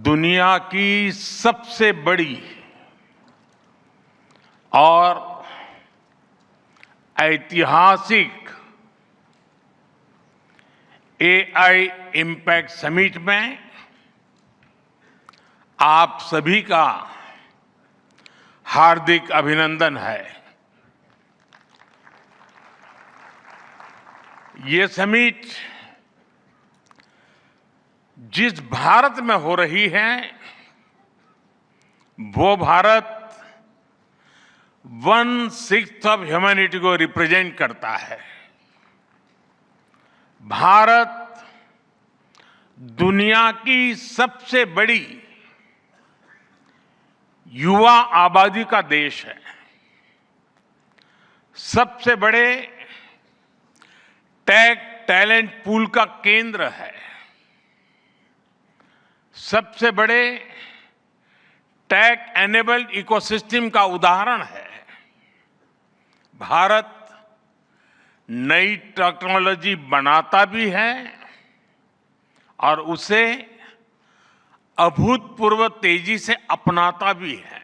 दुनिया की सबसे बड़ी और ऐतिहासिक एआई इम्पैक्ट समिट में आप सभी का हार्दिक अभिनंदन है। ये समिट जिस भारत में हो रही है वो भारत 1/6 ऑफ ह्यूमैनिटी को रिप्रेजेंट करता है। भारत दुनिया की सबसे बड़ी युवा आबादी का देश है, सबसे बड़े टेक टैलेंट पूल का केंद्र है, सबसे बड़े टेक एनेबल्ड इकोसिस्टम का उदाहरण है। भारत नई टेक्नोलॉजी बनाता भी है और उसे अभूतपूर्व तेजी से अपनाता भी है।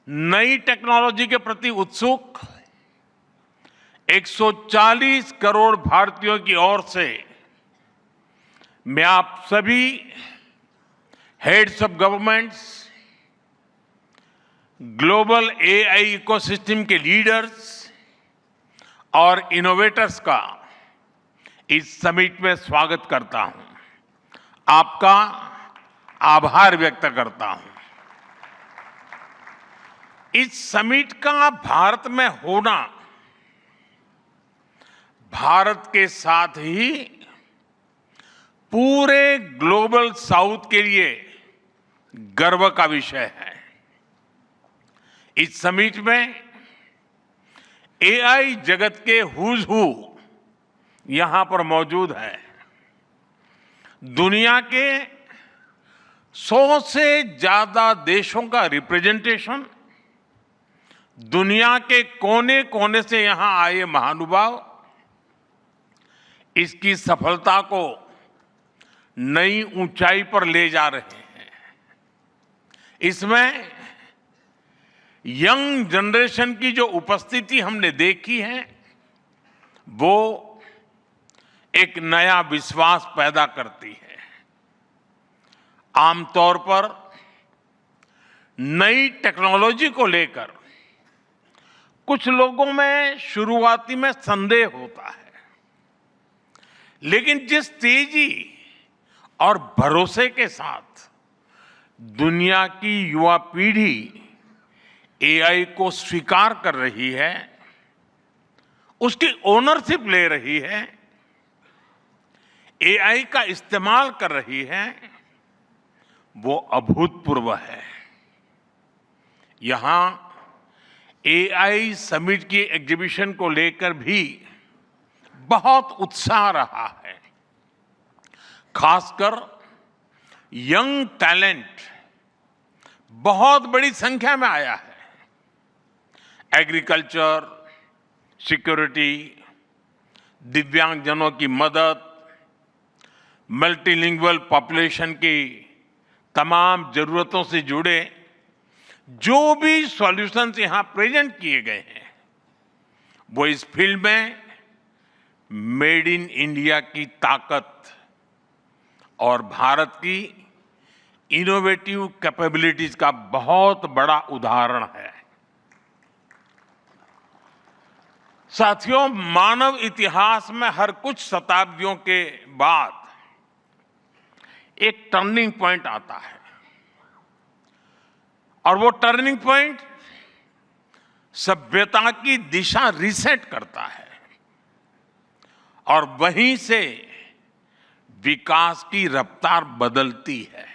नई टेक्नोलॉजी के प्रति उत्सुक 140 करोड़ भारतीयों की ओर से मैं आप सभी heads of governments, global AI ecosystem के लीडर्स और इनोवेटर्स का इस समिट में स्वागत करता हूं, आपका आभार व्यक्त करता हूं। इस समिट का भारत में होना भारत के साथ ही पूरे ग्लोबल साउथ के लिए गर्व का विषय है। इस समिट में एआई जगत के हुज हू यहां पर मौजूद है। दुनिया के 100 से ज्यादा देशों का रिप्रेजेंटेशन, दुनिया के कोने कोने से यहां आए महानुभाव इसकी सफलता को नई ऊंचाई पर ले जा रहे हैं। इसमें यंग जनरेशन की जो उपस्थिति हमने देखी है वो एक नया विश्वास पैदा करती है। आमतौर पर नई टेक्नोलॉजी को लेकर कुछ लोगों में शुरुआती में संदेह होता है, लेकिन जिस तेजी और भरोसे के साथ दुनिया की युवा पीढ़ी एआई को स्वीकार कर रही है, उसकी ओनरशिप ले रही है, एआई का इस्तेमाल कर रही है, वो अभूतपूर्व है। यहां एआई समिट की एग्जीबिशन को लेकर भी बहुत उत्साह रहा है। खासकर यंग टैलेंट बहुत बड़ी संख्या में आया है। एग्रीकल्चर, सिक्योरिटी, दिव्यांगजनों की मदद, मल्टीलिंगुअल पॉपुलेशन की तमाम जरूरतों से जुड़े जो भी सॉल्यूशंस यहां प्रेजेंट किए गए हैं वो इस फील्ड में मेड इन इंडिया की ताकत और भारत की इनोवेटिव कैपेबिलिटीज का बहुत बड़ा उदाहरण है। साथियों, मानव इतिहास में हर कुछ शताब्दियों के बाद एक टर्निंग पॉइंट आता है और वो टर्निंग पॉइंट सभ्यता की दिशा रीसेट करता है और वहीं से विकास की रफ्तार बदलती है।